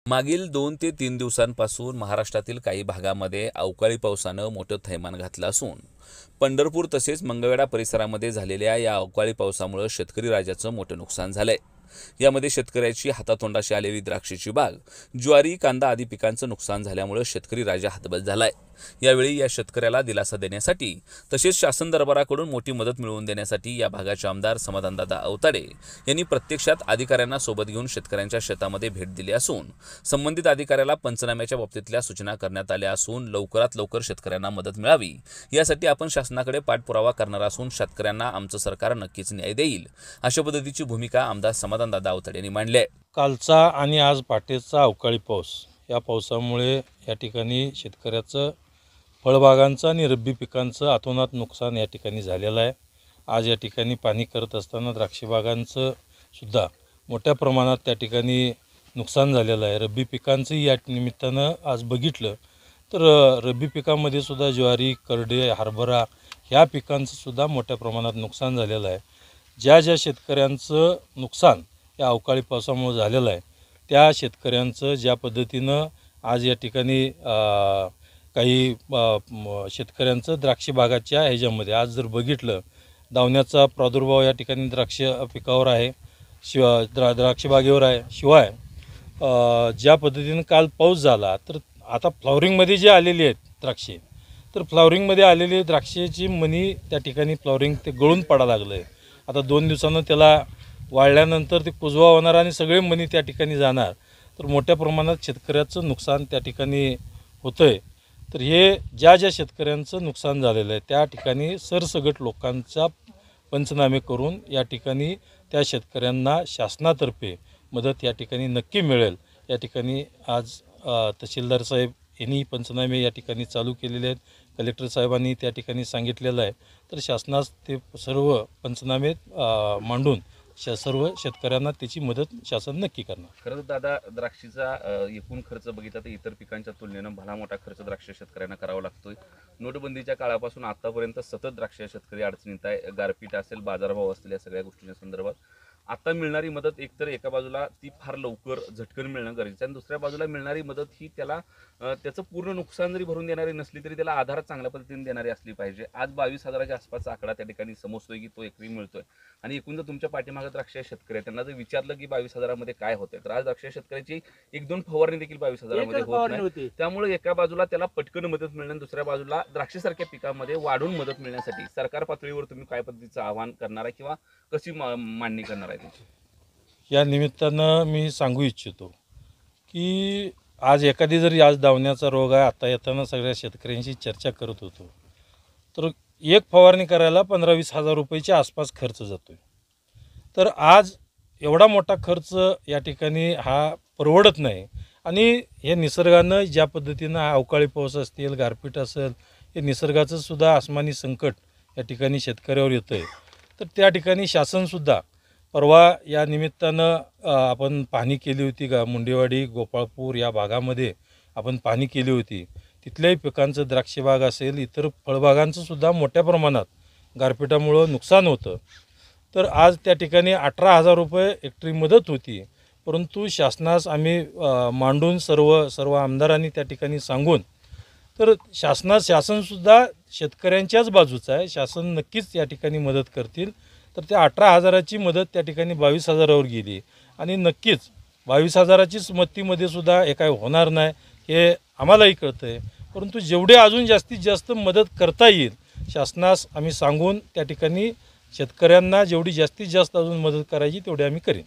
मागील 2 ते 3 दिवसांपासून महाराष्ट्रातील काही भागामध्ये अवकाळी पावसानं मोठं थैमान घातलं असून पंढरपूर तसेच मंगळवेढा परिसरामध्ये झालेल्या या अवकाळी पावसामुळे शेतकरी राजाचं मोठं नुकसान झालंय। यामध्ये शेतकऱ्याची हातातोंडाशी आलेली द्राक्षाची बाग, ज्वारी, कांदा आदी पिकांचं नुकसान झाल्यामुळे शेतकरी राजा हतबल झालाय। यावेळी या शेतकऱ्याला दिलासा देण्यासाठी तसेच शासन दरबाराकडून मोठी मदत मिळवून देण्यासाठी या भागाचे आमदार समाधानदादा अवताडे यांनी प्रत्यक्षात अधिकाऱ्यांना सोबत घेऊन शेतकऱ्यांच्या शेतामध्ये भेट दिली असून संबंधित अधिकाऱ्याला पंचनाम्याच्या बाबतीतल्या सूचना करण्यात आल्या असून लवकरात लवकर शेतकऱ्यांना मदत मिळावी यासाठी आपण शासनाकडे पाठपुरावा करणार असून शेतकऱ्यांना आमचं सरकार नक्कीच न्याय देईल, अशा पद्धतीची भूमिका आमदार समाधानदादा अवताडे यांनी मांडली आहे। कालचा आणि आज पहाटेचा अवकाळी पाऊस, या पावसामुळे या ठिकाणी शेतकऱ्याचं फळबागांचं आणि रब्बी पिकांचं अतोनात नुकसान या ठिकाणी झालेलं आहे। आज या ठिकाणी पाणी करत असताना द्राक्ष बागांचं सुद्धा मोठ्या प्रमाणात त्या ठिकाणी नुकसान झालेलं आहे। रब्बी पिकांचंही या निमित्तानं आज बघितलं तर रब्बी पिकांमध्ये सुद्धा ज्वारी, करडे, हरभरा ह्या पिकांचं सुद्धा मोठ्या प्रमाणात नुकसान झालेलं आहे। ज्या शेतकऱ्यांचं नुकसान या अवकाळी पावसामुळे झालेलं आहे त्या शेतकऱ्यांचं ज्या पद्धतीनं आज या ठिकाणी काही शेतकऱ्यांचं द्राक्ष बागाच्या ह्याच्यामध्ये आज जर बघितलं, दावण्याचा प्रादुर्भाव या ठिकाणी द्राक्ष पिकावर आहे, द्राक्ष बागेवर आहे। शिवाय ज्या पद्धतीनं काल पाऊस झाला तर आता फ्लॉवरिंगमध्ये जे आलेली आहेत द्राक्षे, तर फ्लॉवरिंगमध्ये आलेली द्राक्षाची मनी त्या ठिकाणी फ्लॉवरिंग ते गळून पडायला लागलं आहे। आता 2 दिवसानं त्याला वाळल्यानंतर ते कुजवा होणार आणि सगळे मनी त्या ठिकाणी जाणार, तर मोठ्या प्रमाणात शेतकऱ्याचं नुकसान त्या ठिकाणी होतं आहे। तर हे ज्या शेतकऱ्यांचं नुकसान झालेलं आहे त्या ठिकाणी सरसगट लोकांचा पंचनामे करून या ठिकाणी त्या शेतकऱ्यांना शासनातर्फे मदत या ठिकाणी नक्की मिळेल। या ठिकाणी आज तहसीलदार साहेब यांनी पंचनामे या ठिकाणी चालू केलेले आहेत, कलेक्टर साहेबांनी त्या ठिकाणी सांगितलेलं आहे। तर शासनास ते सर्व पंचनामे मांडून सर्व शेतकऱ्यांना त्याची मदत शासन नक्की करणार। खरं तर दादा, द्राक्षीचा एकूण खर्च बघितला तर इतर पिकांच्या तुलनेनं भला मोठा खर्च द्राक्ष शेतकऱ्यांना करावा लागतोय। नोटबंदीच्या काळापासून आतापर्यंत सतत द्राक्ष शेतकरी अडचणीत आहे। गारपीट असेल, बाजारभाव असतील, या सगळ्या गोष्टींच्या संदर्भात आता मिळणारी मदत एकतर एका बाजूला ती फार लवकर झटकन मिळणं गरजेचं आहे आणि दुसऱ्या बाजूला मिळणारी मदत ही त्याला त्याचं पूर्ण नुकसान जरी भरून देणारी नसली तरी त्याला आधार चांगल्या पद्धतीने देणारी असली पाहिजे। आज 22,000च्या आसपासचा आकडा त्या ठिकाणी समजतोय की तो एकरी मिळतोय आणि एकूण जर तुमच्या पाठीमागे द्राक्ष शेतकरी आहेत त्यांना जर विचारलं की 22,000मध्ये काय होतंय, तर आज द्राक्ष शेतकऱ्याची 1-2 फवारणी देखील 22,000मध्ये होत नाही। त्यामुळे एका बाजूला त्याला पटकन मदत मिळणं, दुसऱ्या बाजूला द्राक्षासारख्या पिकामध्ये वाढून मदत मिळण्यासाठी सरकार पातळीवर तुम्ही काय पद्धतीचं आवाहन करणार आहे किंवा कशी मांडणी करणार आहे त्याची? या निमित्तानं मी सांगू इच्छितो की आज एखादी जरी आज दावण्याचा रोग आहे, आता येताना सगळ्या शेतकऱ्यांशी चर्चा करत होतो, तर एक फवारणी करायला 15-20 हजार रुपयाच्या आसपास खर्च जातो। तर आज एवढा मोठा खर्च या ठिकाणी हा परवडत नाही आणि हे निसर्गानं ज्या पद्धतीनं हा अवकाळी पाऊस असतील, गारपीट असेल, हे निसर्गाचं सुद्धा आसमानी संकट या ठिकाणी शेतकऱ्यावर येतं आहे। तर त्या ठिकाणी शासनसुद्धा परवा या निमित्तानं आपण पाहणी केली होती का मुंडेवाडी, गोपाळपूर या भागामध्ये आपण पाहणी केली होती। तिथल्याही पिकांचं द्राक्षबाग असेल, इतर फळबागांचं सुद्धा मोठ्या प्रमाणात गारपिटामुळं नुकसान होतं। तर आज त्या ठिकाणी 18,000 रुपये हेक्टरी मदत होती, परंतु शासनास आम्ही मांडून सर्व आमदारांनी त्या ठिकाणी सांगून तर शासनसुद्धा शेतकऱ्यांच्याच बाजूचं आहे। शासन नक्कीच या ठिकाणी मदत करतील। तर त्या 18,000ची मदत त्या ठिकाणी 22,000वर गेली आणि नक्कीच 22,000ची मदतीमध्ये सुद्धा हे काय होणार नाही हे आम्हालाही कळतं आहे, परंतु जेवढे अजून जास्तीत जास्त मदत करता येईल शासनास आम्ही सांगून त्या ठिकाणी शेतकऱ्यांना जेवढी जास्तीत जास्त अजून मदत करायची तेवढी आम्ही करीन।